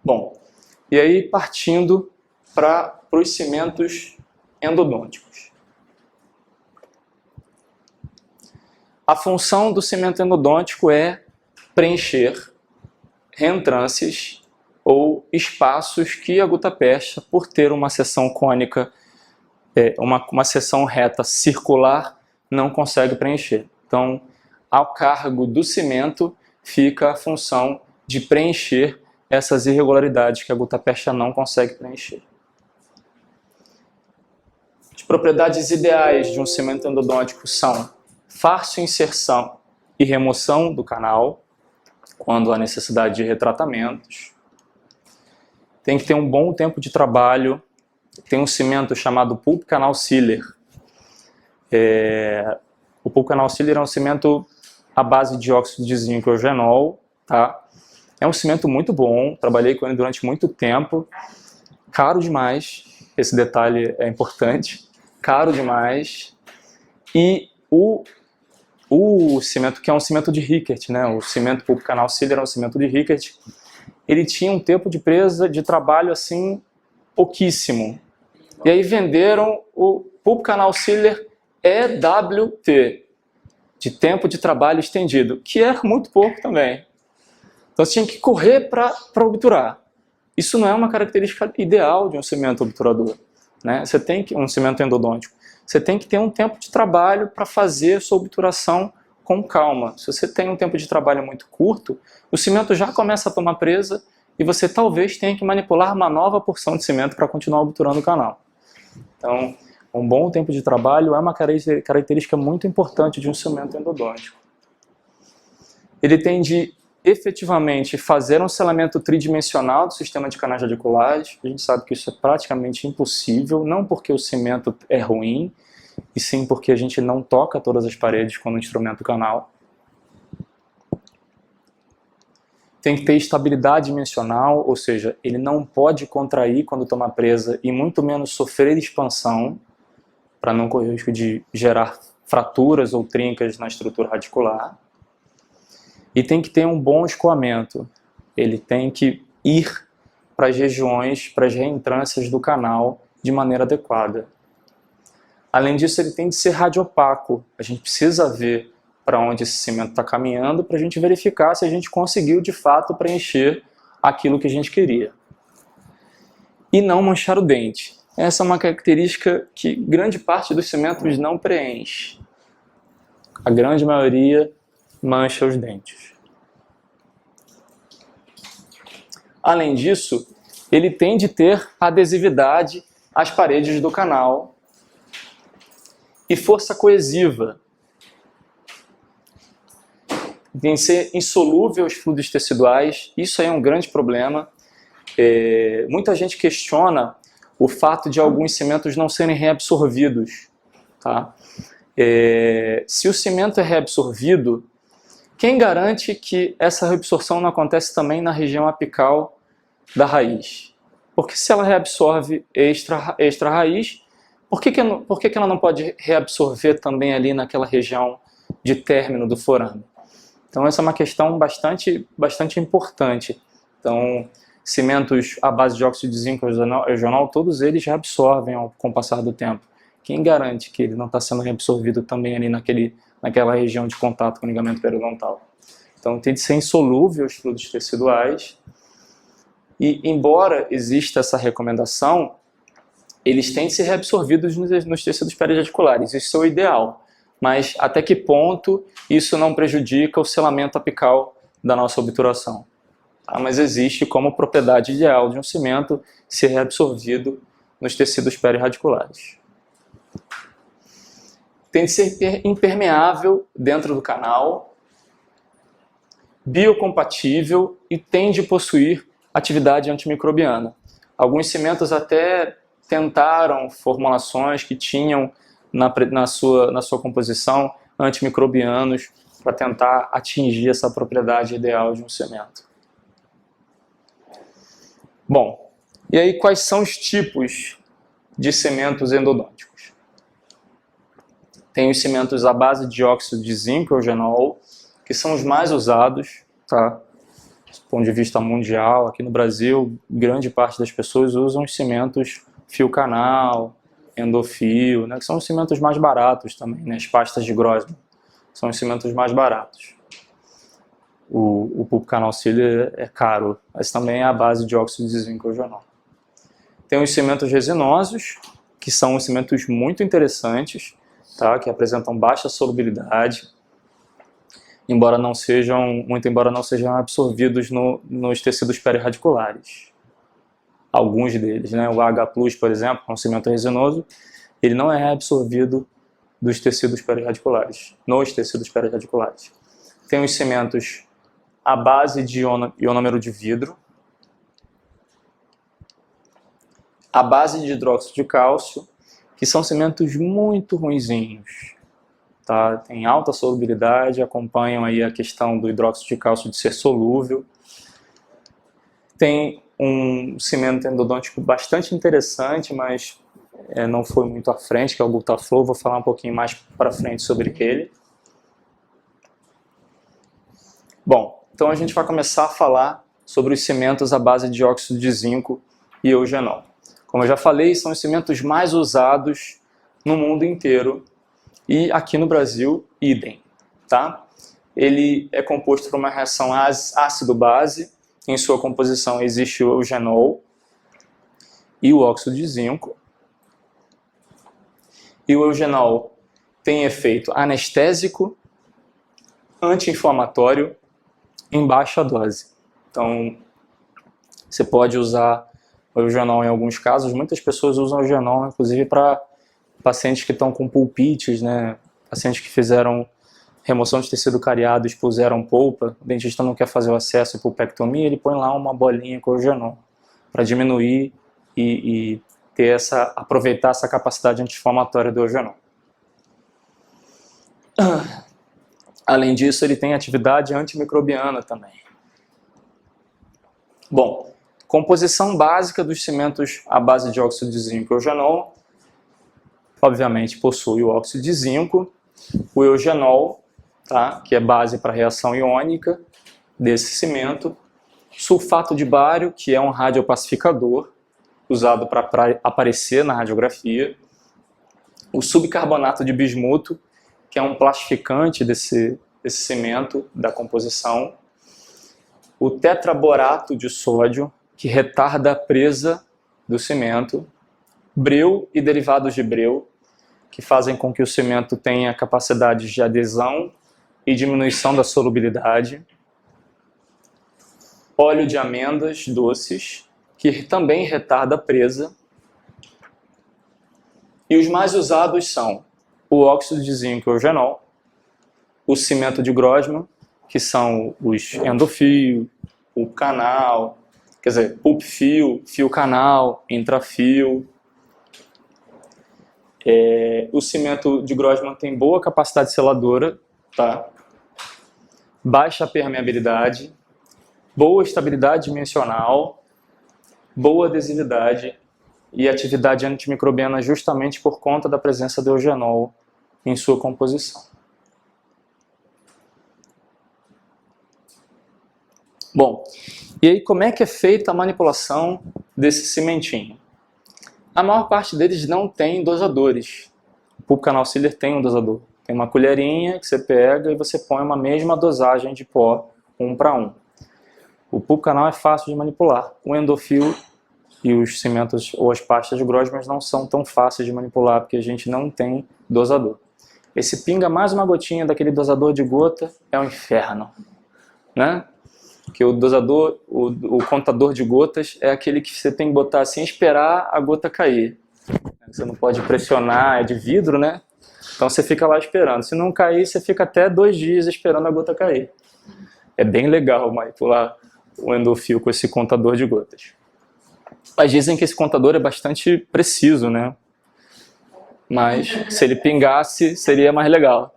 Bom, e aí partindo para os cimentos endodônticos. A função do cimento endodôntico é preencher reentrâncias ou espaços que a gutapercha, por ter uma seção cônica, uma seção reta circular, não consegue preencher. Então, ao cargo do cimento fica a função de preencher essas irregularidades que a gutapercha não consegue preencher. As propriedades ideais de um cimento endodôntico são fácil inserção e remoção do canal, quando há necessidade de retratamentos. Tem que ter um bom tempo de trabalho. Tem um cimento chamado Pulp Canal Sealer. O Pulp Canal Sealer é um cimento à base de óxido de zinco e eugenol, tá? É um cimento muito bom, trabalhei com ele durante muito tempo. Caro demais, esse detalhe é importante. Caro demais. E o cimento, que é um cimento de Rickert, né? O cimento Pulp Canal Sealer é um cimento de Rickert. Ele tinha um tempo de presa de trabalho assim pouquíssimo. E aí venderam o Pulp Canal Sealer EWT, de tempo de trabalho estendido, que é muito pouco também. Então você tinha que correr para obturar. Isso não é uma característica ideal de um cimento obturador, né? Você tem que, um cimento endodôntico, você tem que ter um tempo de trabalho para fazer a sua obturação com calma. Se você tem um tempo de trabalho muito curto, o cimento já começa a tomar presa e você talvez tenha que manipular uma nova porção de cimento para continuar obturando o canal. Então, um bom tempo de trabalho é uma característica muito importante de um cimento endodôntico. Ele tem de efetivamente fazer um selamento tridimensional do sistema de canais radiculares. A gente sabe que isso é praticamente impossível, não porque o cimento é ruim, e sim porque a gente não toca todas as paredes quando instrumenta o canal. Tem que ter estabilidade dimensional, ou seja, ele não pode contrair quando toma presa e muito menos sofrer expansão, para não correr o risco de gerar fraturas ou trincas na estrutura radicular. E tem que ter um bom escoamento. Ele tem que ir para as regiões, para as reentrâncias do canal de maneira adequada. Além disso, ele tem de ser radiopaco. A gente precisa ver para onde esse cimento está caminhando para a gente verificar se a gente conseguiu de fato preencher aquilo que a gente queria. E não manchar o dente. Essa é uma característica que grande parte dos cimentos não preenche. A grande maioria mancha os dentes. Além disso, ele tem de ter adesividade às paredes do canal e força coesiva. Tem de ser insolúvel aos fluidos teciduais. Isso aí é um grande problema. Muita gente questiona o fato de alguns cimentos não serem reabsorvidos, tá? Se o cimento é reabsorvido, quem garante que essa reabsorção não acontece também na região apical da raiz? Porque se ela reabsorve extra raiz, por que ela não pode reabsorver também ali naquela região de término do forame? Então essa é uma questão bastante importante. Então, cimentos à base de óxido de zinco e eugenol, todos eles reabsorvem com o passar do tempo. Quem garante que ele não está sendo reabsorvido também ali naquela região de contato com o ligamento periodontal? Então tem de ser insolúvel aos fluidos teciduais. E embora exista essa recomendação, eles têm de ser reabsorvidos nos tecidos periarticulares. Isso é o ideal. Mas até que ponto isso não prejudica o selamento apical da nossa obturação? Mas existe como propriedade ideal de um cimento ser reabsorvido nos tecidos periradiculares. Tem de ser impermeável dentro do canal, biocompatível e tem de possuir atividade antimicrobiana. Alguns cimentos até tentaram formulações que tinham na sua composição antimicrobianos para tentar atingir essa propriedade ideal de um cimento. Bom, e aí quais são os tipos de cimentos endodônticos? Tem os cimentos à base de óxido de zinco e eugenol, que são os mais usados, tá? do ponto de vista mundial. Aqui no Brasil, grande parte das pessoas usam os cimentos fio-canal, endofio, né, que são os cimentos mais baratos também, né, as pastas de Grossman são os cimentos mais baratos. O pulp canal sealer é caro, mas também é a base de óxido de zinco eugenol. Tem os cimentos resinosos, que são os cimentos muito interessantes, tá, que apresentam baixa solubilidade, embora não sejam absorvidos nos tecidos perirradiculares. Alguns deles, né? O H+, por exemplo, é um cimento resinoso, ele não é absorvido dos tecidos perirradiculares, nos tecidos perirradiculares. Tem os cimentos à base de ionômero de vidro, à base de hidróxido de cálcio, que são cimentos muito ruinzinhos. Tá? Tem alta solubilidade, acompanham aí a questão do hidróxido de cálcio de ser solúvel. Tem um cimento endodôntico bastante interessante, mas não foi muito à frente, que é o Gutaflow. Vou falar um pouquinho mais para frente sobre ele. Bom, então a gente vai começar a falar sobre os cimentos à base de óxido de zinco e eugenol. Como eu já falei, são os cimentos mais usados no mundo inteiro e aqui no Brasil, idem. Tá? Ele é composto por uma reação ácido-base. Em sua composição existe o eugenol e o óxido de zinco. E o eugenol tem efeito anestésico, anti-inflamatório em baixa dose. Então, você pode usar o eugenol em alguns casos. Muitas pessoas usam o eugenol, inclusive, para pacientes que estão com pulpites, né? Pacientes que fizeram remoção de tecido cariado, expuseram polpa, o dentista não quer fazer o acesso e pulpectomia, ele põe lá uma bolinha com eugenol para diminuir e ter aproveitar essa capacidade anti-inflamatória do eugenol. Além disso, ele tem atividade antimicrobiana também. Bom, composição básica dos cimentos à base de óxido de zinco e eugenol, obviamente possui o óxido de zinco, o eugenol, tá, que é base para a reação iônica desse cimento, sulfato de bário, que é um radiopacificador, usado para aparecer na radiografia, o subcarbonato de bismuto, que é um plastificante desse cimento, da composição, o tetraborato de sódio, que retarda a presa do cimento, breu e derivados de breu, que fazem com que o cimento tenha capacidade de adesão e diminuição da solubilidade, óleo de amêndoas doces, que também retarda a presa, e os mais usados são o óxido de zinco e eugenol, o cimento de Grossman, que são os endofio, pulp canal, quer dizer, pulp fio, fio canal, intrafio. O cimento de Grossman tem boa capacidade seladora, tá? Baixa permeabilidade, boa estabilidade dimensional, boa adesividade e atividade antimicrobiana justamente por conta da presença do eugenol em sua composição. Bom, e aí como é que é feita a manipulação desse cimentinho? A maior parte deles não tem dosadores. O pulp canal sealer tem um dosador. Tem uma colherinha que você pega e você põe uma mesma dosagem de pó, 1 para 1. O pulp canal é fácil de manipular. O endofil e os cimentos ou as pastas de Grossman não são tão fáceis de manipular porque a gente não tem dosador. Esse pinga mais uma gotinha daquele dosador de gota é um inferno, né? Porque o dosador, o contador de gotas é aquele que você tem que botar assim e esperar a gota cair. Você não pode pressionar, é de vidro, né? Então você fica lá esperando. Se não cair, você fica até 2 dias esperando a gota cair. É bem legal manipular o endofil com esse contador de gotas. Mas dizem que esse contador é bastante preciso, né? Mas se ele pingasse, seria mais legal.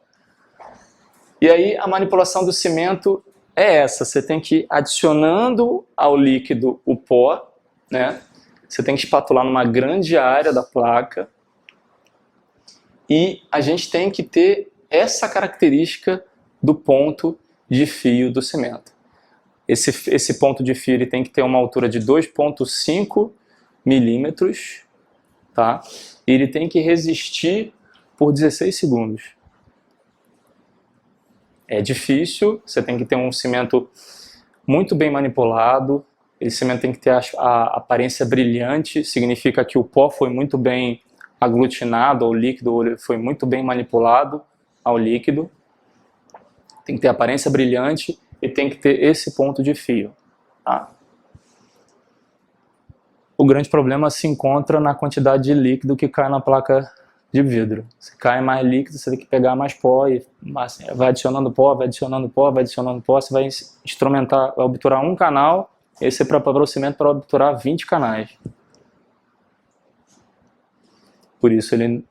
E aí a manipulação do cimento é essa. Você tem que ir adicionando ao líquido o pó, né? Você tem que espatular numa grande área da placa. E a gente tem que ter essa característica do ponto de fio do cimento. Esse ponto de fio ele tem que ter uma altura de 2,5 milímetros, tá? E ele tem que resistir por 16 segundos. É difícil, você tem que ter um cimento muito bem manipulado, esse cimento tem que ter a aparência brilhante, significa que o pó foi muito bem aglutinado ao líquido, foi muito bem manipulado ao líquido. Tem que ter aparência brilhante e tem que ter esse ponto de fio. Tá? O grande problema se encontra na quantidade de líquido que cai na placa de vidro. Se cai mais líquido, você tem que pegar mais pó e assim, vai adicionando pó, vai adicionando pó, vai adicionando pó, você vai instrumentar, vai obturar um canal, esse é para o cimento para obturar 20 canais. Por isso ele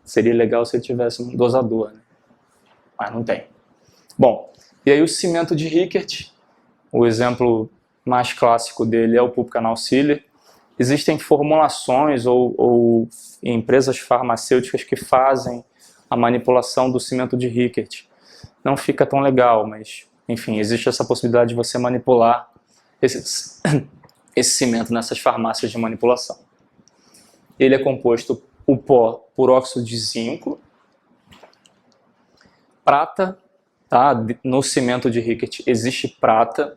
seria legal se ele tivesse um dosador, né? Mas não tem. Bom, e aí o cimento de Rickert, o exemplo mais clássico dele é o pulp canal sealer. Existem formulações ou empresas farmacêuticas que fazem a manipulação do cimento de Rickert. Não fica tão legal, mas enfim, existe essa possibilidade de você manipular esse cimento nessas farmácias de manipulação. Ele é composto, o pó, por óxido de zinco, prata, tá? No cimento de Rickert existe prata,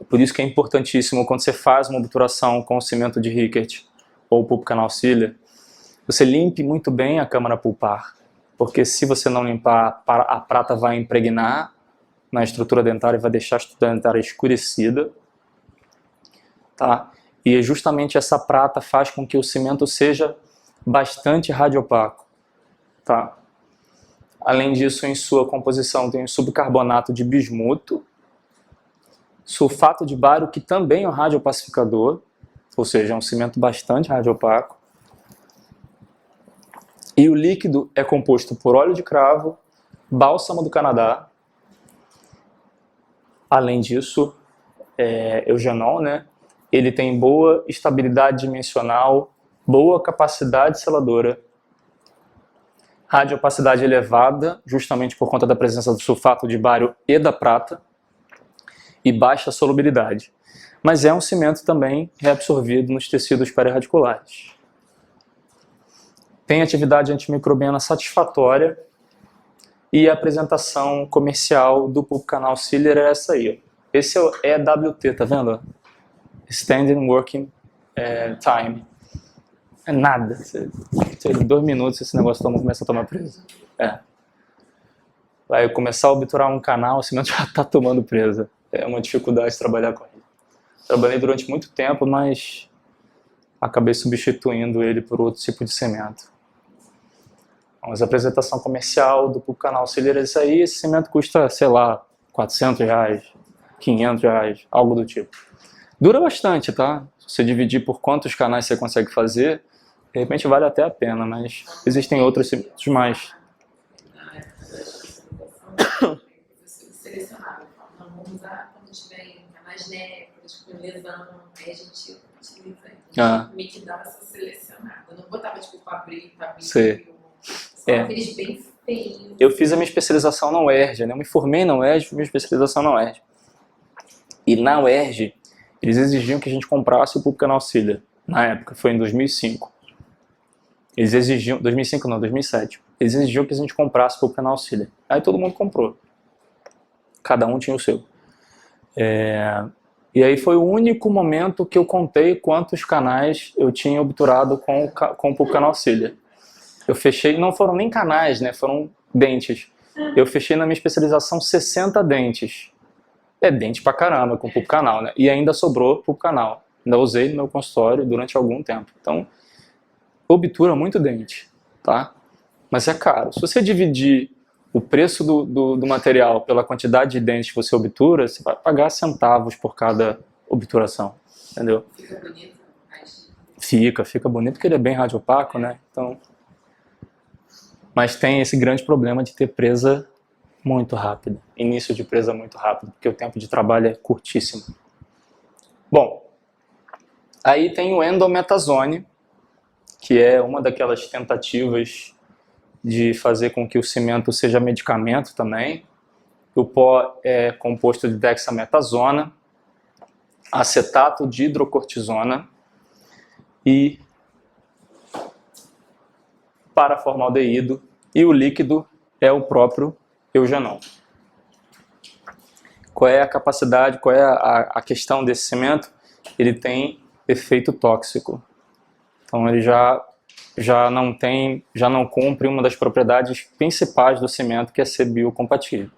por isso que é importantíssimo quando você faz uma obturação com o cimento de Rickert ou pulp canal sealer, você limpe muito bem a câmara pulpar, porque se você não limpar, a prata vai impregnar na estrutura dentária e vai deixar a estrutura dentária escurecida, tá? E justamente essa prata faz com que o cimento seja bastante radiopaco, tá? Além disso, em sua composição tem o subcarbonato de bismuto, sulfato de bário, que também é um radiopacificador, ou seja, é um cimento bastante radiopaco. E o líquido é composto por óleo de cravo, bálsamo do Canadá. Além disso, eugenol, né? Ele tem boa estabilidade dimensional, boa capacidade seladora, radiopacidade elevada, justamente por conta da presença do sulfato de bário e da prata, e baixa solubilidade. Mas é um cimento também reabsorvido nos tecidos periradiculares. Tem atividade antimicrobiana satisfatória e a apresentação comercial do pulp canal sealer é essa aí. Esse é o EWT, tá vendo? Standing Working Time. É nada. Em 2 minutos esse negócio começa a tomar presa. Vai começar a obturar um canal, o cimento já está tomando presa. É uma dificuldade trabalhar com ele. Trabalhei durante muito tempo, mas acabei substituindo ele por outro tipo de cimento. Mas a apresentação comercial do pulp canal sealer é isso aí. Esse cimento custa, sei lá, R$400, R$500, algo do tipo. Dura bastante, tá? Se você dividir por quantos canais você consegue fazer, de repente vale até a pena, mas existem outros cimentos mais. Selecionado. Não vamos usar quando tiver canais néctares, com lesão, aí a gente utiliza. Me que dava essa selecionada. Eu não botava tipo fabril, só aqueles bem feios. Eu fiz a minha especialização na UERJ, né? Eu me formei na UERJ, fiz minha especialização na UERJ. E na UERJ, eles exigiam que a gente comprasse o pulp canal sealer. Na época, foi em 2005. Eles exigiam, 2005 não, 2007. Eles exigiam que a gente comprasse o pulp canal sealer. Aí todo mundo comprou. Cada um tinha o seu. E aí foi o único momento que eu contei quantos canais eu tinha obturado com o pulp canal sealer. Eu fechei, não foram nem canais, né? Foram dentes. Eu fechei na minha especialização 60 dentes. É dente pra caramba com pulp canal, né? E ainda sobrou pulp canal. Ainda usei no meu consultório durante algum tempo. Então, obtura muito dente, tá? Mas é caro. Se você dividir o preço do material pela quantidade de dentes que você obtura, você vai pagar centavos por cada obturação, entendeu? Fica bonito? Fica bonito porque ele é bem radiopaco, né? Então, mas tem esse grande problema de ter presa muito rápida, início de presa muito rápido, porque o tempo de trabalho é curtíssimo. Bom, aí tem o endometazone, que é uma daquelas tentativas de fazer com que o cimento seja medicamento também. O pó é composto de dexametasona, acetato de hidrocortisona e paraformaldeído, e o líquido é o próprio eugenol. Qual é a capacidade, qual é a questão desse cimento? Ele tem efeito tóxico. Então ele já não cumpre uma das propriedades principais do cimento, que é ser biocompatível.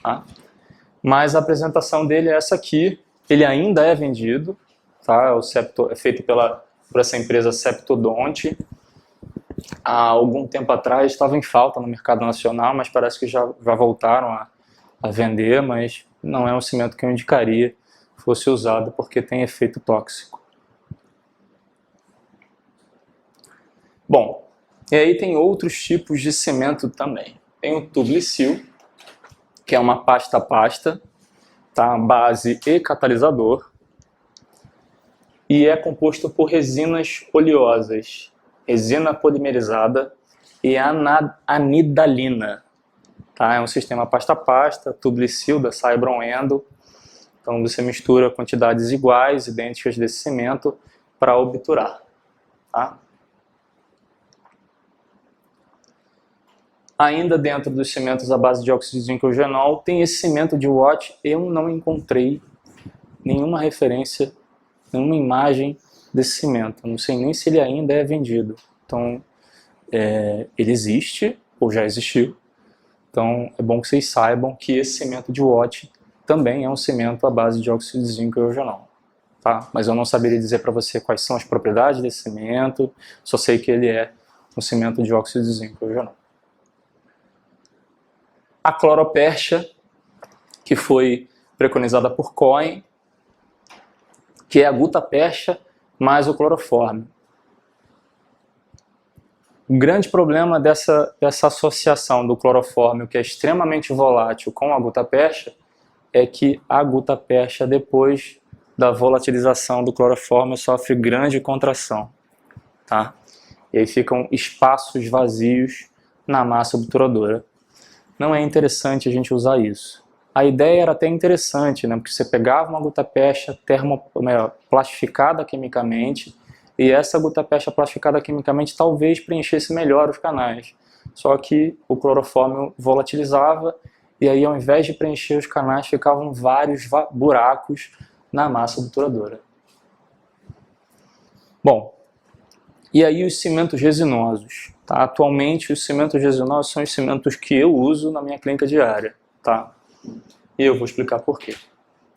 Tá? Mas a apresentação dele é essa aqui. Ele ainda é vendido, tá? É feito por essa empresa Septodonte. Há algum tempo atrás estava em falta no mercado nacional, mas parece que já voltaram a vender, mas não é um cimento que eu indicaria fosse usado porque tem efeito tóxico. Bom, e aí tem outros tipos de cimento também. Tem o Tublicil, que é uma pasta-pasta, tá? Base e catalisador, e é composto por resinas oleosas, resina polimerizada e anidalina. Tá? É um sistema pasta-pasta, Tublicil da Cybron Endo. Então você mistura quantidades iguais, idênticas desse cimento para obturar. Tá? Ainda dentro dos cimentos à base de óxido de zinco e eugenol, tem esse cimento de Watt. Eu não encontrei nenhuma referência, nenhuma imagem desse cimento. Não sei nem se ele ainda é vendido. Então, ele existe, ou já existiu. Então, é bom que vocês saibam que esse cimento de Watt também é um cimento à base de óxido de zinco e eugenol. Tá? Mas eu não saberia dizer para você quais são as propriedades desse cimento, só sei que ele é um cimento de óxido de zinco e eugenol. A cloropercha, que foi preconizada por Cohen, que é a gutapercha mais o clorofórmio. O grande problema dessa associação do clorofórmio, que é extremamente volátil, com a gutapercha, é que a gutapercha, depois da volatilização do clorofórmio, sofre grande contração. Tá? E aí ficam espaços vazios na massa obturadora. Não é interessante a gente usar isso. A ideia era até interessante, né? Porque você pegava uma gutapercha plastificada quimicamente, e essa gutapercha plastificada quimicamente talvez preenchesse melhor os canais. Só que o clorofórmio volatilizava, e aí ao invés de preencher os canais, ficavam vários buracos na massa obturadora. Bom, e aí os cimentos resinosos. Tá? Atualmente os cimentos resinosos são os cimentos que eu uso na minha clínica diária. Tá? E eu vou explicar por quê.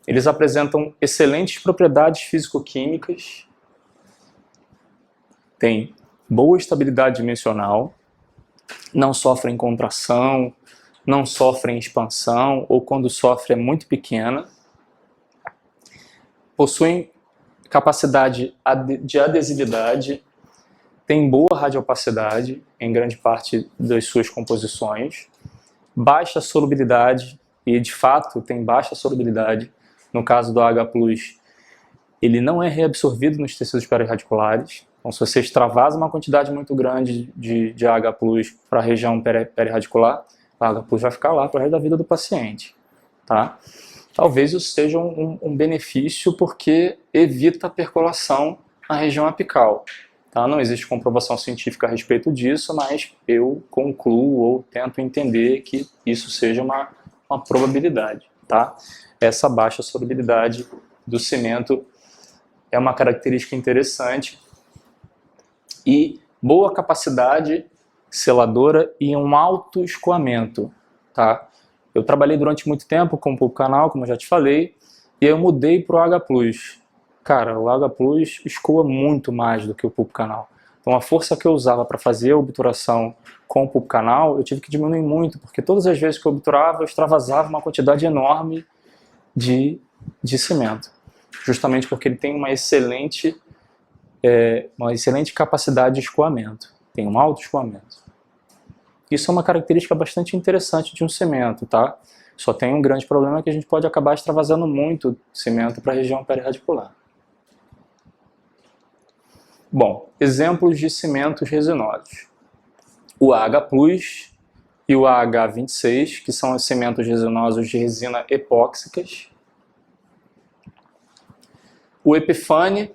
Eles apresentam excelentes propriedades físico-químicas, têm boa estabilidade dimensional, não sofrem contração, não sofrem expansão, ou quando sofre é muito pequena, possuem capacidade de adesividade, têm boa radiopacidade em grande parte das suas composições, baixa solubilidade, e de fato tem baixa solubilidade. No caso do H+, ele não é reabsorvido nos tecidos perirradiculares. Então, se você extravasa uma quantidade muito grande de H+ para a região perirradicular, o H+ vai ficar lá para o resto da vida do paciente. Tá? Talvez isso seja um benefício porque evita a percolação na região apical. Tá? Não existe comprovação científica a respeito disso, mas eu concluo ou tento entender que isso seja uma probabilidade. Tá? Essa baixa solubilidade do cimento é uma característica interessante e boa capacidade seladora e um alto escoamento. Tá? Eu trabalhei durante muito tempo com o pulp canal, como eu já te falei, e eu mudei para o H+. Cara, o H+ escoa muito mais do que o pulp canal. Então a força que eu usava para fazer a obturação com o pulp canal, eu tive que diminuir muito, porque todas as vezes que eu obturava, eu extravasava uma quantidade enorme de cimento. Justamente porque ele tem uma excelente capacidade de escoamento. Tem um alto escoamento. Isso é uma característica bastante interessante de um cimento, tá? Só tem um grande problema que a gente pode acabar extravasando muito cimento para a região perirradicular. Bom, exemplos de cimentos resinosos. O H+, e o AH26, que são os cimentos resinosos de resina epóxicas. O Epifani,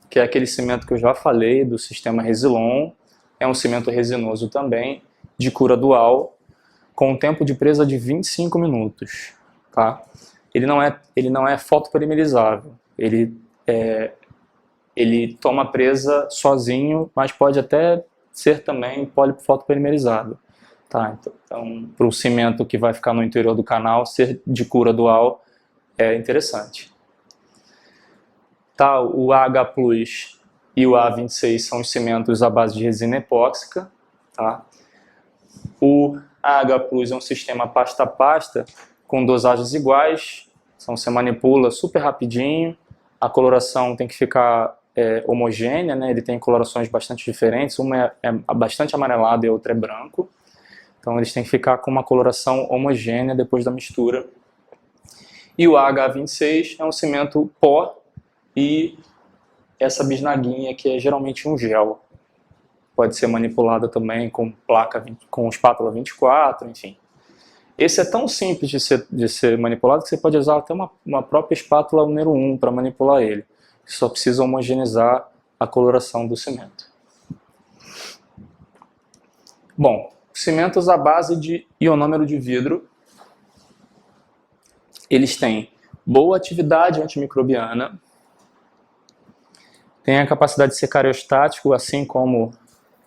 que é aquele cimento que eu já falei, do sistema Resilon, é um cimento resinoso também, de cura dual, com um tempo de presa de 25 minutos. Tá? Ele não é fotopolimerizável, ele toma presa sozinho, mas pode até ser também polifotopolimerizado. Tá? Então, para o cimento que vai ficar no interior do canal, ser de cura dual é interessante. Tá? O AH+ e o A26 são os cimentos à base de resina epóxica. Tá? O AH+ é um sistema pasta a pasta com dosagens iguais, então você manipula super rapidinho, a coloração tem que ficar homogênea, né? Ele tem colorações bastante diferentes, uma é bastante amarelada e a outra é branco. Então eles têm que ficar com uma coloração homogênea depois da mistura. E o AH26 é um cimento pó e essa bisnaguinha que é geralmente um gel. Pode ser manipulada também com com espátula 24, enfim. Esse é tão simples de ser manipulado que você pode usar até uma própria espátula número 1 para manipular ele. Você só precisa homogeneizar a coloração do cimento. Bom, cimentos à base de ionômero de vidro, eles têm boa atividade antimicrobiana, têm a capacidade de ser cariostático, assim como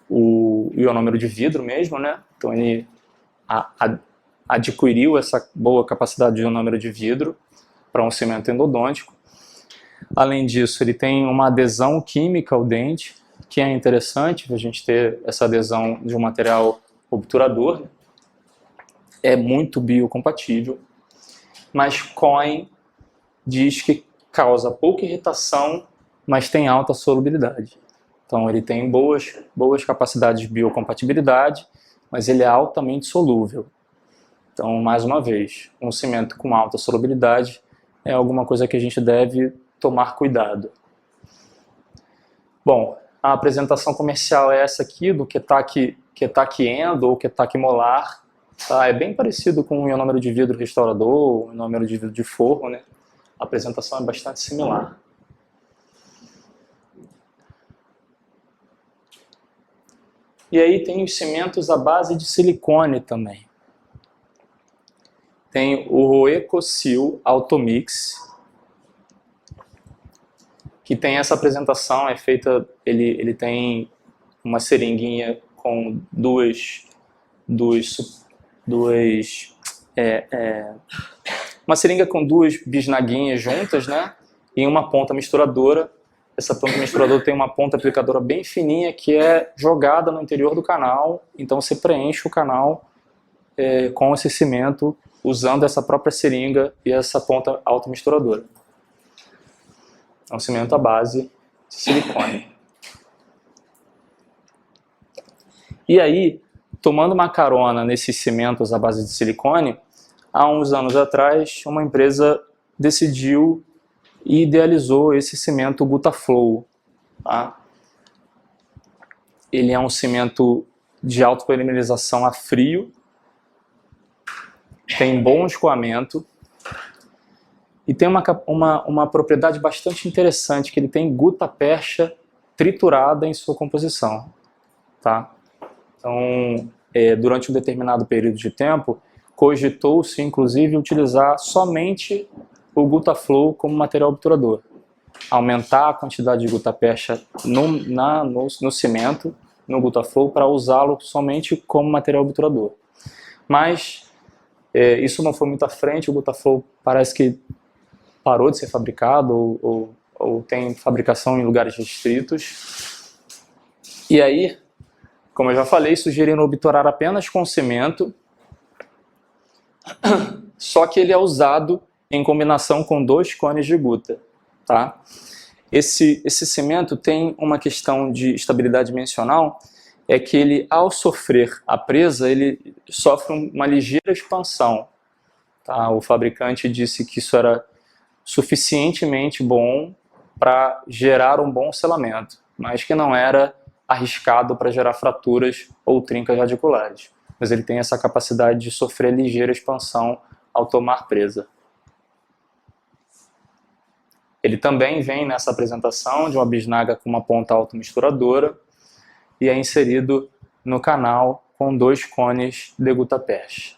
o ionômero de vidro mesmo, né? Então ele adquiriu essa boa capacidade de ionômero de vidro para um cimento endodôntico. Além disso, ele tem uma adesão química ao dente, que é interessante a gente ter essa adesão de um material obturador. É muito biocompatível, mas Cohen diz que causa pouca irritação, mas tem alta solubilidade. Então ele tem boas capacidades de biocompatibilidade, mas ele é altamente solúvel. Então, mais uma vez, um cimento com alta solubilidade é alguma coisa que a gente deve tomar cuidado. Bom, a apresentação comercial é essa aqui do Ketaki Endo ou Ketaki Molar. Tá? É bem parecido com o ionômero de vidro restaurador, o ionômero de vidro de forro, né? A apresentação é bastante similar. E aí tem os cimentos à base de silicone também. Tem o Ecosil Automix, que tem essa apresentação, é feita, ele tem uma seringuinha com uma seringa com duas bisnaguinhas juntas, né? E uma ponta misturadora. Essa ponta misturadora tem uma ponta aplicadora bem fininha que é jogada no interior do canal, então você preenche o canal com esse cimento usando essa própria seringa e essa ponta automisturadora. É um cimento à base de silicone. E aí, tomando uma carona nesses cimentos à base de silicone, há uns anos atrás, uma empresa decidiu e idealizou esse cimento Gutaflow. Tá? Ele é um cimento de autopolimerização a frio, tem bom escoamento e tem uma propriedade bastante interessante, que ele tem gutapercha triturada em sua composição. Tá? Então, durante um determinado período de tempo, cogitou-se inclusive utilizar somente o Gutaflow como material obturador. Aumentar a quantidade de gutapercha no cimento, no Gutaflow, para usá-lo somente como material obturador. Mas isso não foi muito à frente, o Gutaflow parece que parou de ser fabricado ou tem fabricação em lugares restritos. E aí, como eu já falei, sugeriram obturar apenas com cimento, só que ele é usado em combinação com 2 cones de guta. Tá? Esse cimento tem uma questão de estabilidade dimensional, é que ele, ao sofrer a presa, ele sofre uma ligeira expansão. Tá? O fabricante disse que isso era suficientemente bom para gerar um bom selamento, mas que não era arriscado para gerar fraturas ou trincas radiculares. mas ele tem essa capacidade de sofrer ligeira expansão ao tomar presa. Ele também vem nessa apresentação de uma bisnaga com uma ponta automisturadora e é inserido no canal com 2 cones de gutapercha.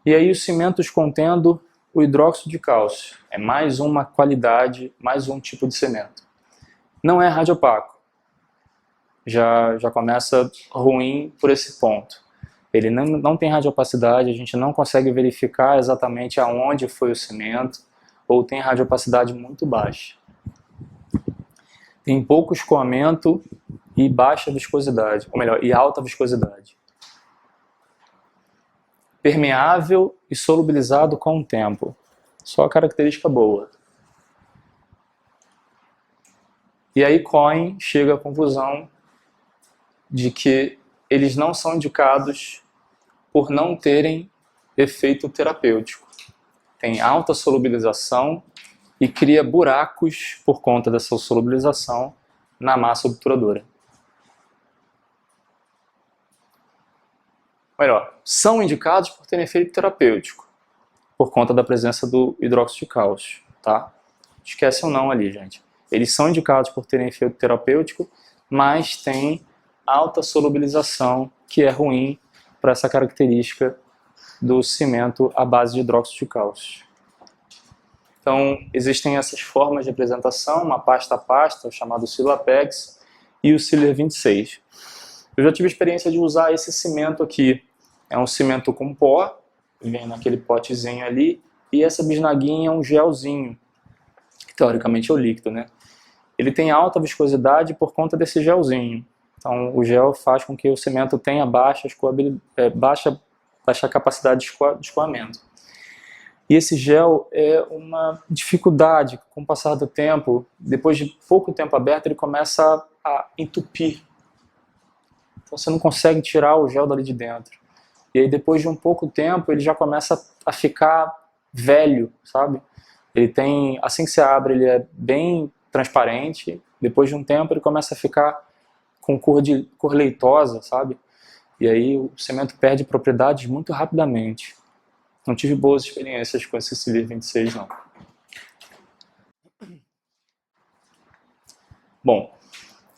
E aí os cimentos contendo o hidróxido de cálcio. É mais uma qualidade, mais um tipo de cimento. Não é radiopaco. Já começa ruim por esse ponto. Ele não tem radiopacidade, a gente não consegue verificar exatamente aonde foi o cimento, ou tem radiopacidade muito baixa. Tem pouco escoamento e baixa viscosidade, ou melhor, e alta viscosidade. Permeável e solubilizado com o tempo. Só a característica boa. E aí Cohen chega à conclusão de que eles não são indicados por não terem efeito terapêutico. Tem alta solubilização e cria buracos por conta dessa solubilização na massa obturadora. Melhor, são indicados por terem efeito terapêutico, por conta da presença do hidróxido de cálcio, tá? Esquece o não ali, gente. Eles são indicados por terem efeito terapêutico, mas tem alta solubilização, que é ruim para essa característica do cimento à base de hidróxido de cálcio. Então, existem essas formas de apresentação, uma pasta a pasta, chamado Silapex, e o Sealer 26. Eu já tive a experiência de usar esse cimento aqui. É um cimento com pó, vem naquele potezinho ali, e essa bisnaguinha é um gelzinho, que teoricamente é o líquido, né? Ele tem alta viscosidade por conta desse gelzinho. Então, o gel faz com que o cimento tenha baixa capacidade de escoamento. E esse gel é uma dificuldade, com o passar do tempo, depois de pouco tempo aberto, ele começa a entupir. Então você não consegue tirar o gel dali de dentro. E aí depois de um pouco tempo, ele já começa a ficar velho, sabe? Ele tem, assim que você abre, ele é bem transparente, depois de um tempo ele começa a ficar com cor leitosa, sabe? E aí o cimento perde propriedades muito rapidamente. Não tive boas experiências com esse Sealer 26, não. Bom,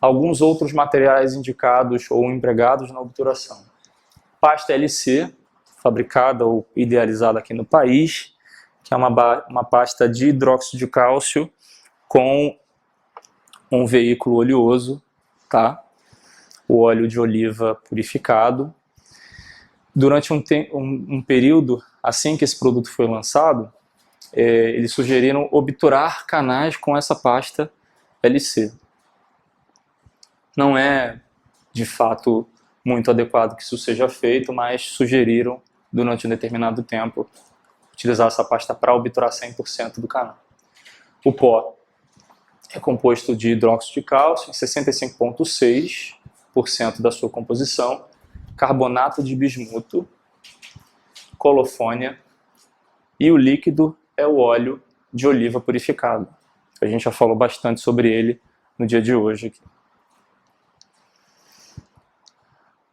alguns outros materiais indicados ou empregados na obturação. Pasta LC, fabricada ou idealizada aqui no país, que é uma pasta de hidróxido de cálcio com um veículo oleoso, tá? O óleo de oliva purificado. Durante um período, assim que esse produto foi lançado, eles sugeriram obturar canais com essa pasta LC. Não é, de fato, muito adequado que isso seja feito, mas sugeriram, durante um determinado tempo, utilizar essa pasta para obturar 100% do canal. O pó é composto de hidróxido de cálcio, em 65,6% da sua composição, carbonato de bismuto, colofônia, e o líquido é o óleo de oliva purificado. A gente já falou bastante sobre ele no dia de hoje aqui.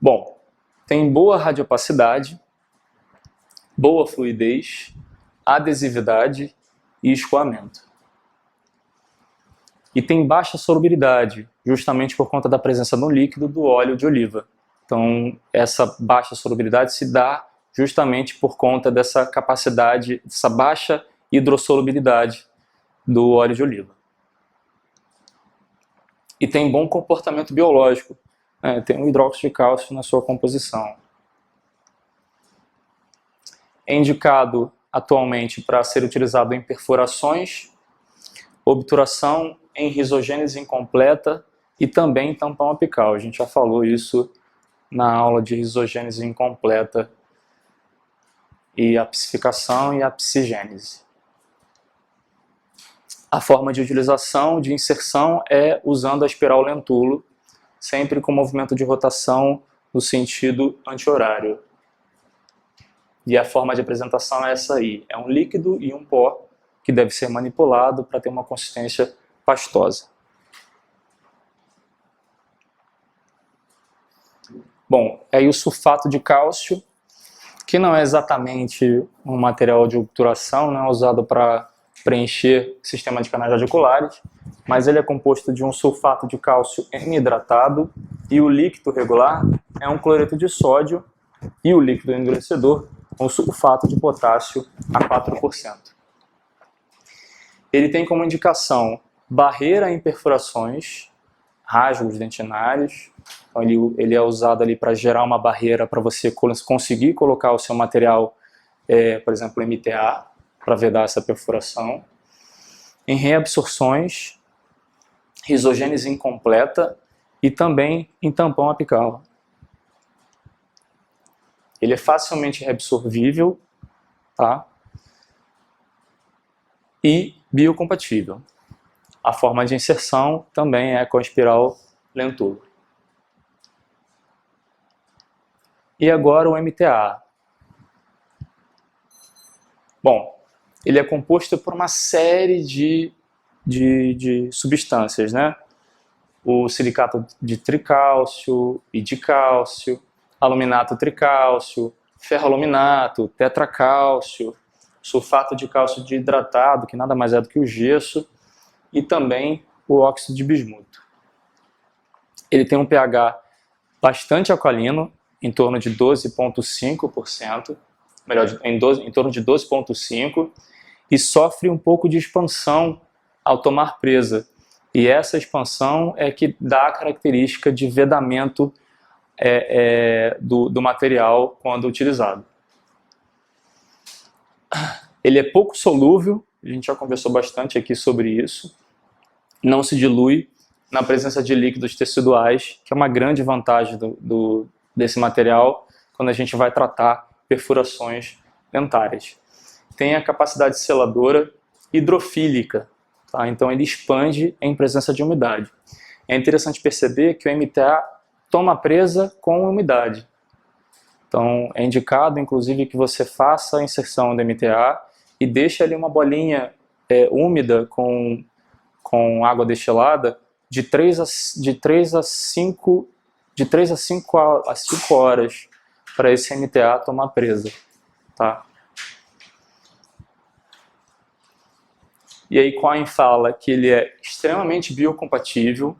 Bom, tem boa radiopacidade, boa fluidez, adesividade e escoamento. E tem baixa solubilidade, justamente por conta da presença no líquido do óleo de oliva. Então, essa baixa solubilidade se dá justamente por conta dessa capacidade, dessa baixa hidrossolubilidade do óleo de oliva. E tem bom comportamento biológico, tem um hidróxido de cálcio na sua composição. É indicado atualmente para ser utilizado em perfurações, obturação em risogênese incompleta e também em tampão apical. A gente já falou isso na aula de risogênese incompleta e apsificação e apsigênese. A forma de utilização, de inserção, é usando a espiral lentulo, sempre com movimento de rotação no sentido anti-horário. E a forma de apresentação é essa aí. É um líquido e um pó que deve ser manipulado para ter uma consistência pastosa. Bom, aí o sulfato de cálcio, que não é exatamente um material de obturação, não é usado para preencher sistema de canais radiculares, mas ele é composto de um sulfato de cálcio M-hidratado e o líquido regular é um cloreto de sódio e o líquido endurecedor um sulfato de potássio a 4%. Ele tem como indicação barreira em perfurações, rasgos dentinários. Então ele é usado ali para gerar uma barreira para você conseguir colocar o seu material, por exemplo, MTA, para vedar essa perfuração. Em reabsorções, risogênese incompleta e também em tampão apical. Ele é facilmente reabsorvível, tá? E biocompatível. A forma de inserção também é com a espiral Lentulo. E agora o MTA. Bom, ele é composto por uma série de substâncias, né? O silicato de tricálcio e de cálcio, aluminato tricálcio, ferroaluminato, tetracálcio, sulfato de cálcio desidratado, que nada mais é do que o gesso, e também o óxido de bismuto. Ele tem um pH bastante alcalino, em torno de 12,5%, melhor, em torno de 12,5%, e sofre um pouco de expansão ao tomar presa. E essa expansão é que dá a característica de vedamento do material quando utilizado. Ele é pouco solúvel, a gente já conversou bastante aqui sobre isso, não se dilui na presença de líquidos teciduais, que é uma grande vantagem desse material quando a gente vai tratar perfurações dentárias. Tem a capacidade seladora hidrofílica, tá? Então ele expande em presença de umidade. É interessante perceber que o MTA toma presa com umidade. Então é indicado, inclusive, que você faça a inserção do MTA e deixe ali uma bolinha úmida com água destilada de 3 a 5 horas para esse MTA tomar presa, tá? E aí Cohen fala que ele é extremamente biocompatível,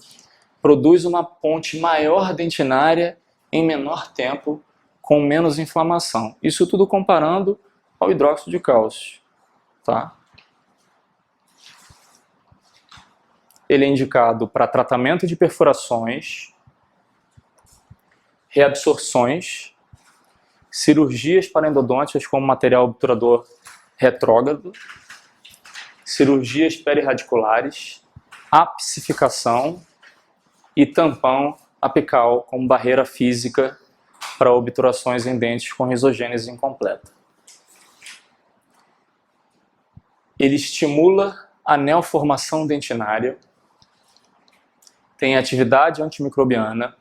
produz uma ponte maior dentinária em menor tempo, com menos inflamação. Isso tudo comparando ao hidróxido de cálcio, tá? Ele é indicado para tratamento de perfurações, reabsorções, cirurgias parendodônticas com material obturador retrógrado, cirurgias perirradiculares, apsificação e tampão apical como barreira física para obturações em dentes com risogênese incompleta. Ele estimula a neoformação dentinária, tem atividade antimicrobiana,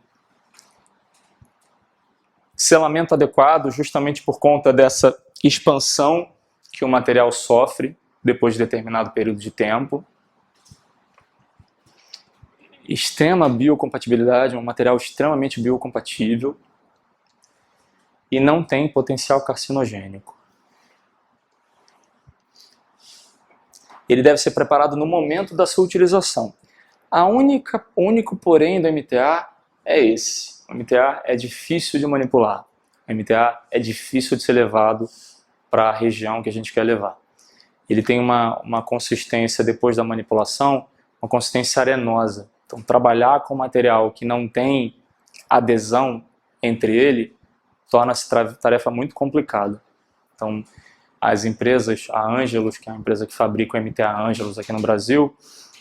selamento adequado justamente por conta dessa expansão que o material sofre depois de determinado período de tempo. Extrema biocompatibilidade, um material extremamente biocompatível e não tem potencial carcinogênico. Ele deve ser preparado no momento da sua utilização. O único porém do MTA é esse. O MTA é difícil de manipular. O MTA é difícil de ser levado para a região que a gente quer levar. Ele tem uma consistência, depois da manipulação, uma consistência arenosa. Então, trabalhar com material que não tem adesão entre ele torna-se tarefa muito complicada. Então, as empresas, a Angelus, que é a empresa que fabrica o MTA Angelus aqui no Brasil,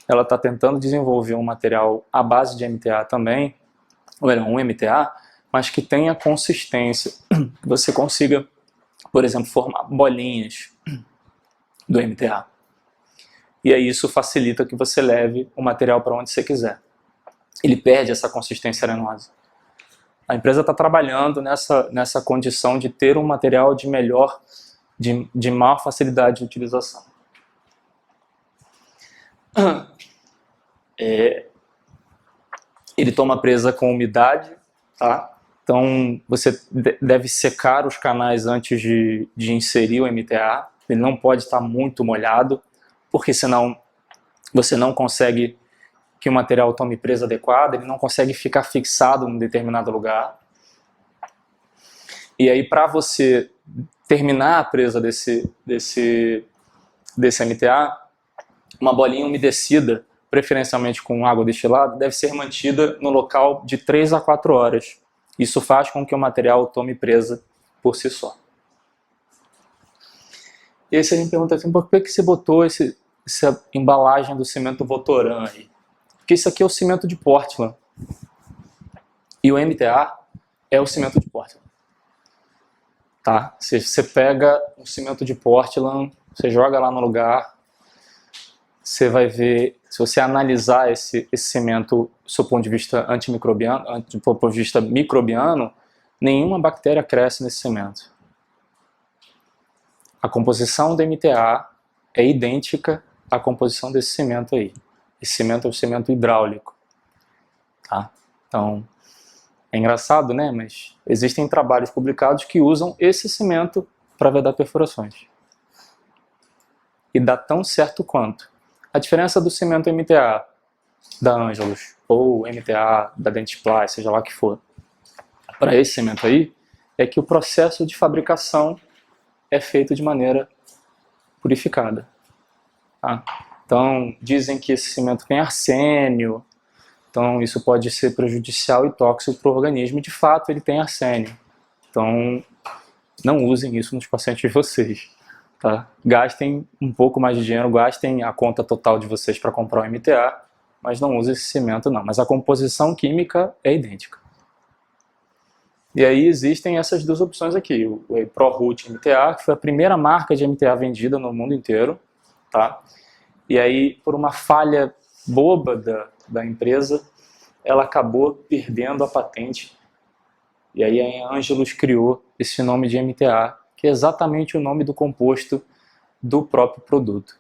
ela está tentando desenvolver um material à base de MTA também, ou um MTA, mas que tenha consistência, que você consiga, por exemplo, formar bolinhas do MTA. E aí isso facilita que você leve o material para onde você quiser. Ele perde essa consistência arenosa. A empresa está trabalhando nessa condição de ter um material de maior facilidade de utilização. Ele toma presa com umidade, tá? Então, você deve secar os canais antes de inserir o MTA. Ele não pode estar muito molhado, porque senão você não consegue que o material tome presa adequada, ele não consegue ficar fixado em um determinado lugar. E aí, para você terminar a presa desse MTA, uma bolinha umedecida, preferencialmente com água destilada, deve ser mantida no local de 3 a 4 horas. Isso faz com que o material tome presa por si só. E aí você me pergunta assim, por que você botou essa embalagem do cimento Votoran aí? Porque isso aqui é o cimento de Portland. E o MTA é o cimento de Portland. Tá? Você pega o cimento de Portland, você joga lá no lugar, você vai ver, se você analisar esse cimento do seu ponto de vista antimicrobiano, do ponto de vista microbiano, nenhuma bactéria cresce nesse cimento. A composição do MTA é idêntica à composição desse cimento aí. Esse cimento é um cimento hidráulico. Tá? Então, é engraçado, né? Mas existem trabalhos publicados que usam esse cimento para vedar perfurações. E dá tão certo quanto. A diferença do cimento MTA da Angelus ou MTA da Dentsply, seja lá o que for, para esse cimento aí, é que o processo de fabricação é feito de maneira purificada. Tá? Então, dizem que esse cimento tem arsênio, então isso pode ser prejudicial e tóxico para o organismo, e de fato ele tem arsênio. Então, não usem isso nos pacientes de vocês. Tá? Gastem um pouco mais de dinheiro, gastem a conta total de vocês para comprar o MTA, mas não usem esse cimento não. Mas a composição química é idêntica. E aí existem essas duas opções aqui, o ProRoot MTA, que foi a primeira marca de MTA vendida no mundo inteiro, tá? E aí, por uma falha boba da empresa, ela acabou perdendo a patente. E aí a Angelus criou esse nome de MTA, que é exatamente o nome do composto do próprio produto.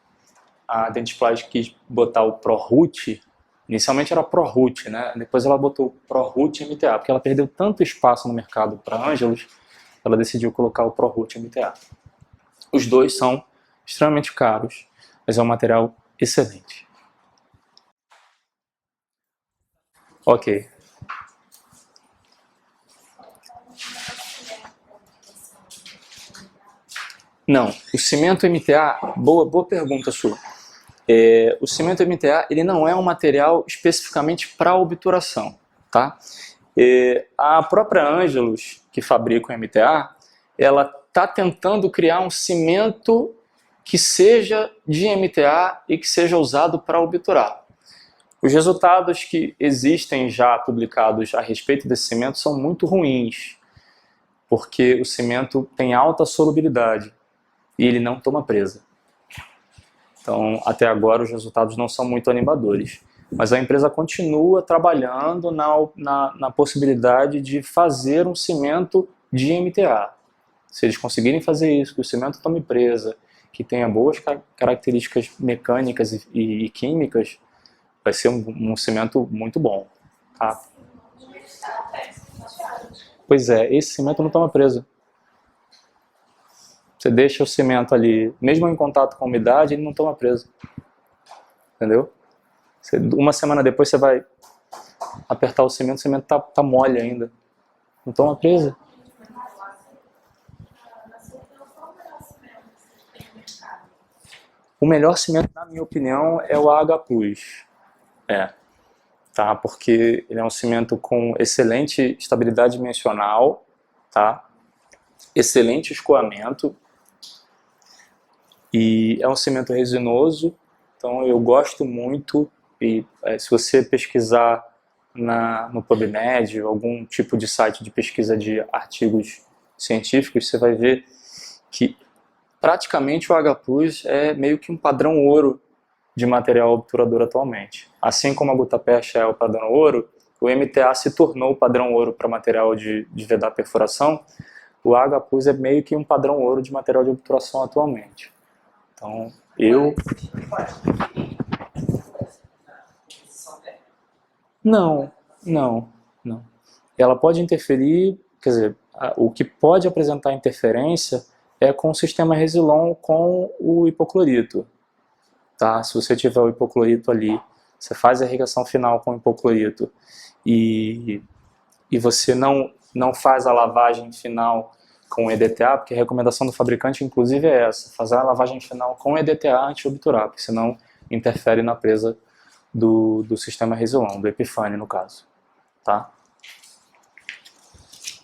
A Dentsply quis botar o ProRoot, inicialmente era ProRoot, né? Depois ela botou ProRoot MTA, porque ela perdeu tanto espaço no mercado para a Angelus, ela decidiu colocar o ProRoot MTA. Os dois são extremamente caros, mas é um material excelente. Ok. Não, o cimento MTA, boa pergunta sua. O cimento MTA ele não é um material especificamente para obturação, tá? A própria Angelus, que fabrica o MTA, ela está tentando criar um cimento que seja de MTA e que seja usado para obturar. Os resultados que existem já publicados a respeito desse cimento são muito ruins, porque o cimento tem alta solubilidade e ele não toma presa. Então, até agora, os resultados não são muito animadores. Mas a empresa continua trabalhando na possibilidade de fazer um cimento de MTA. Se eles conseguirem fazer isso, que o cimento tome presa, que tenha boas características mecânicas e químicas, vai ser um cimento muito bom. Tá? Pois é, esse cimento não toma presa. Você deixa o cimento ali, mesmo em contato com a umidade, ele não toma presa. Entendeu? Uma semana depois você vai apertar o cimento tá mole ainda. Não toma presa. O melhor cimento, na minha opinião, é o AH Plus. Tá? Porque ele é um cimento com excelente estabilidade dimensional, tá? Excelente escoamento, e é um cimento resinoso, então eu gosto muito. E se você pesquisar no PubMed, algum tipo de site de pesquisa de artigos científicos, você vai ver que praticamente o AH Plus é meio que um padrão ouro de material obturador atualmente. Assim como a gutapest é o padrão ouro, o MTA se tornou o padrão ouro para material de vedar perfuração. O AH Plus é meio que um padrão ouro de material de obturação atualmente. Então, Não. ela pode interferir, quer dizer, o que pode apresentar interferência é com o sistema Resilon com o hipoclorito. Tá? Se você tiver o hipoclorito ali, você faz a irrigação final com o hipoclorito e você não faz a lavagem final com EDTA, porque a recomendação do fabricante inclusive é essa, fazer a lavagem final com EDTA antes de obturar, porque senão interfere na presa do sistema Resilon, do Epifani no caso. Tá?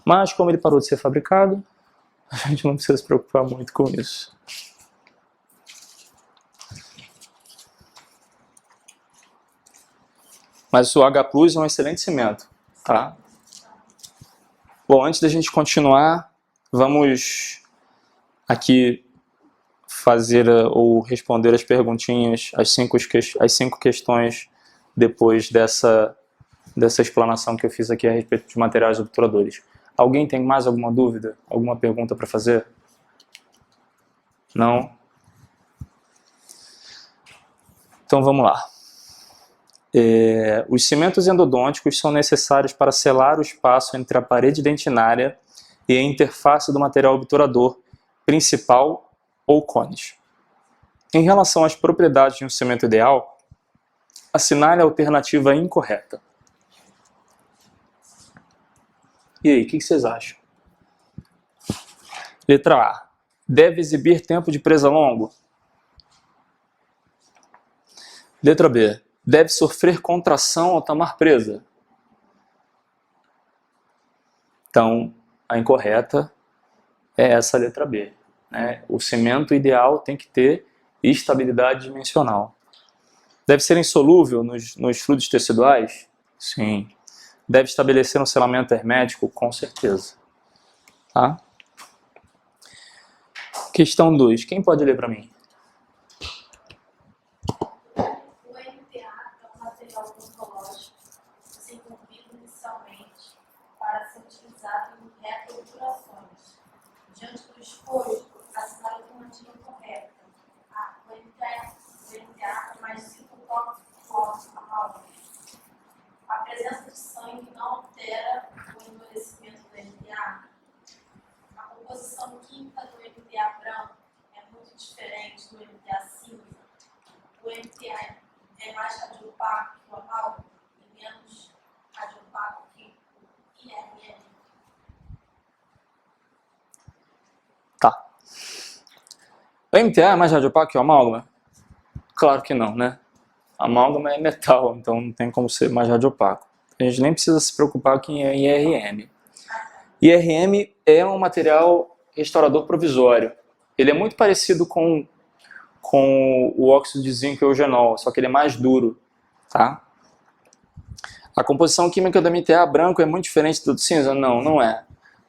Mas como ele parou de ser fabricado, a gente não precisa se preocupar muito com isso. Mas o H+ é um excelente cimento, tá? Bom, antes da gente continuar, vamos aqui fazer ou responder as perguntinhas, as cinco questões depois dessa explanação que eu fiz aqui a respeito de materiais obturadores. Alguém tem mais alguma dúvida? Alguma pergunta para fazer? Não? Então vamos lá. Os cimentos endodônticos são necessários para selar o espaço entre a parede dentinária e a interface do material obturador principal ou cones. Em relação às propriedades de um cimento ideal, assinale a alternativa incorreta. E aí, o que vocês acham? Letra A. Deve exibir tempo de presa longo. Letra B. Deve sofrer contração ao tomar presa. Então, a incorreta é essa letra B. Né? O cimento ideal tem que ter estabilidade dimensional. Deve ser insolúvel nos fluidos teciduais? Sim. Deve estabelecer um selamento hermético? Com certeza. Tá? Questão 2. Quem pode ler para mim? O MTA é um material odontológico desenvolvido inicialmente para ser utilizado em retroobturações. Diante do exposto, assinale a alternativa correta. O MTA é mais citotóxico a presença de sangue não altera o endurecimento do MTA. A composição química do MTA branco é muito diferente do MTA cinza. O MTA é mais radiopaco que o amálgama e menos radiopaco que o IRM. Tá. O MTA é mais radiopaco que o amálgama? Claro que não, né? Amálgama é metal, então não tem como ser mais radiopaco. A gente nem precisa se preocupar com IRM. IRM é um material restaurador provisório. Ele é muito parecido com o óxido de zinco eugenol, só que ele é mais duro. Tá? A composição química do MTA branco é muito diferente do cinza? Não, não é.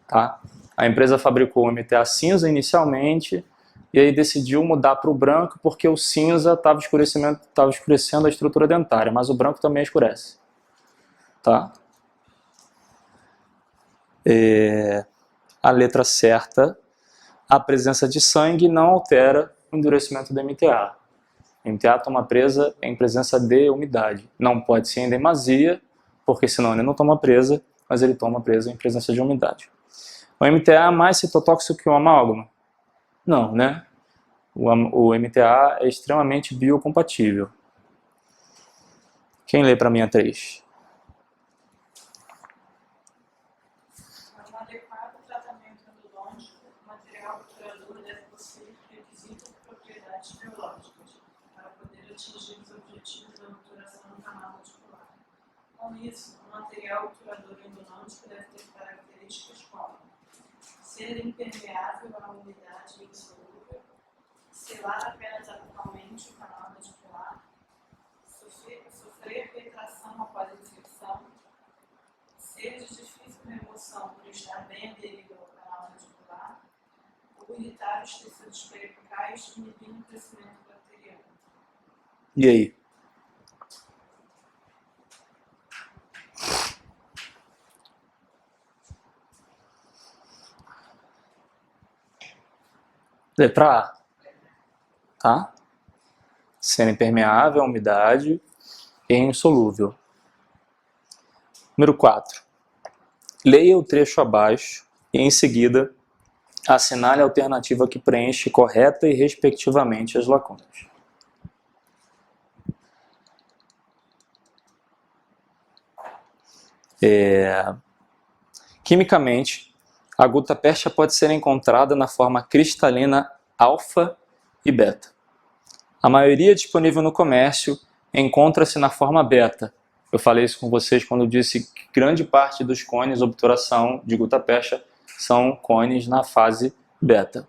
Tá? A empresa fabricou o MTA cinza inicialmente e aí decidiu mudar para o branco porque o cinza estava escurecendo a estrutura dentária, mas o branco também escurece. Tá? A letra certa, a presença de sangue não altera o endurecimento do MTA. O MTA toma presa em presença de umidade. Não pode ser em demasia, porque senão ele não toma presa, mas ele toma presa em presença de umidade. O MTA é mais citotóxico que o amálgama? Não, né? O MTA é extremamente biocompatível. Quem lê para mim a 3? Um adequado tratamento endodôntico, o material obturador deve possuir requisitos de propriedades biológicas para poder atingir os objetivos da obturação do canal radicular. Com isso, o material obturador endodôntico deve ter características como ser impermeável à umidade e insolúvel, selar apenas apicalmente o canal radicular, sofrer retração após a infecção, ser de difícil remoção por estar bem aderido ao canal radicular, ou irritar os tecidos peripicais, inibindo o crescimento bacteriano. E aí? Letra A. Tá? Ser impermeável à umidade e insolúvel. Número 4. leia o trecho abaixo e, em seguida, assinale a alternativa que preenche correta e respectivamente as lacunas. Quimicamente, a gutapercha pode ser encontrada na forma cristalina alfa e beta. A maioria disponível no comércio encontra-se na forma beta. Eu falei isso com vocês quando disse que grande parte dos cones de obturação de gutapercha são cones na fase beta.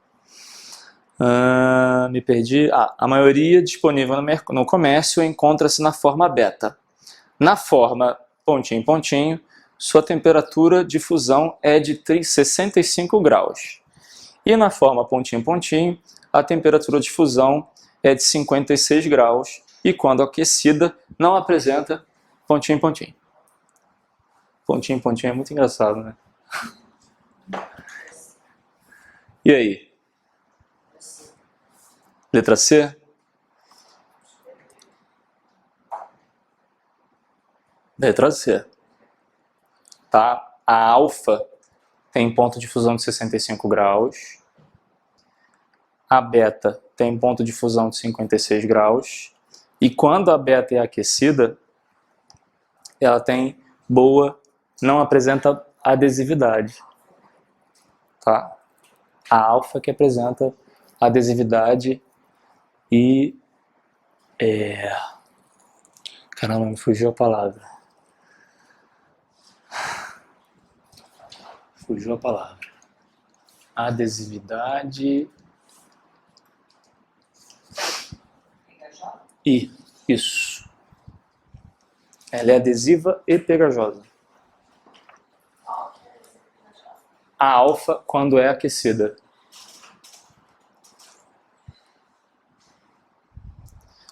Me perdi. A maioria disponível no comércio encontra-se na forma beta. Na forma pontinho, pontinho, sua temperatura de fusão é de 65 graus. E na forma pontinho, pontinho, a temperatura de fusão é de 56 graus. E quando aquecida, não apresenta pontinho, pontinho. Pontinho, pontinho é muito engraçado, né? E aí? Letra C? Letra C. Tá? A alfa tem ponto de fusão de 65 graus. A beta tem ponto de fusão de 56 graus. E quando a beta é aquecida, ela tem boa, não apresenta adesividade. Tá? A alfa que apresenta adesividade e... Caramba, me fugiu a palavra. Fugiu a palavra. Adesividade... E, isso. Ela é adesiva e pegajosa. A alfa quando é aquecida.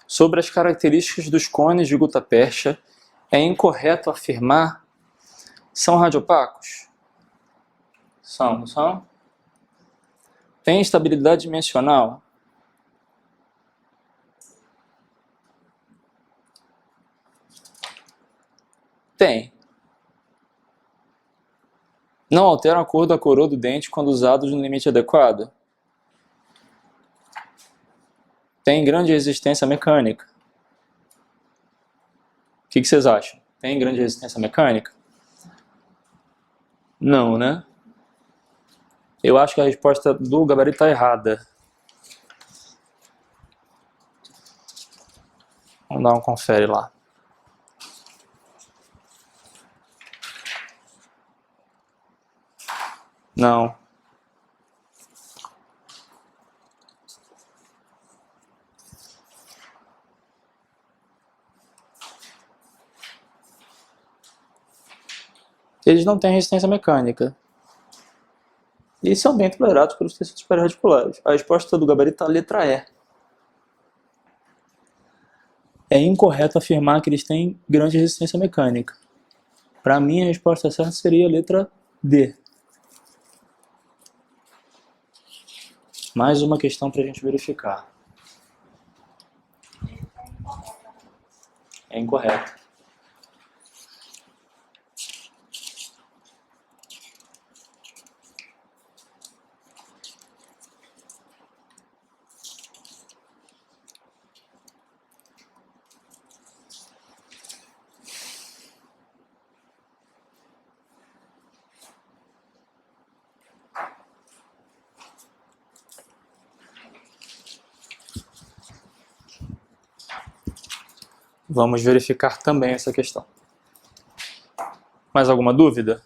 Sobre as características dos cones de gutapercha, é incorreto afirmar: são radiopacos? São, não são? Tem estabilidade dimensional? Tem. Não alteram a cor da coroa do dente quando usados no limite adequado? Tem grande resistência mecânica? O que vocês acham? Tem grande resistência mecânica? Não, né? Eu acho que a resposta do gabarito está errada. Vamos dar um confere lá. Não. Eles não têm resistência mecânica. E são bem tolerados pelos tecidos periradiculares. A resposta do gabarito está a letra E. É incorreto afirmar que eles têm grande resistência mecânica. Para mim, a resposta certa seria a letra D. Mais uma questão para a gente verificar. É incorreto. Vamos verificar também essa questão. Mais alguma dúvida?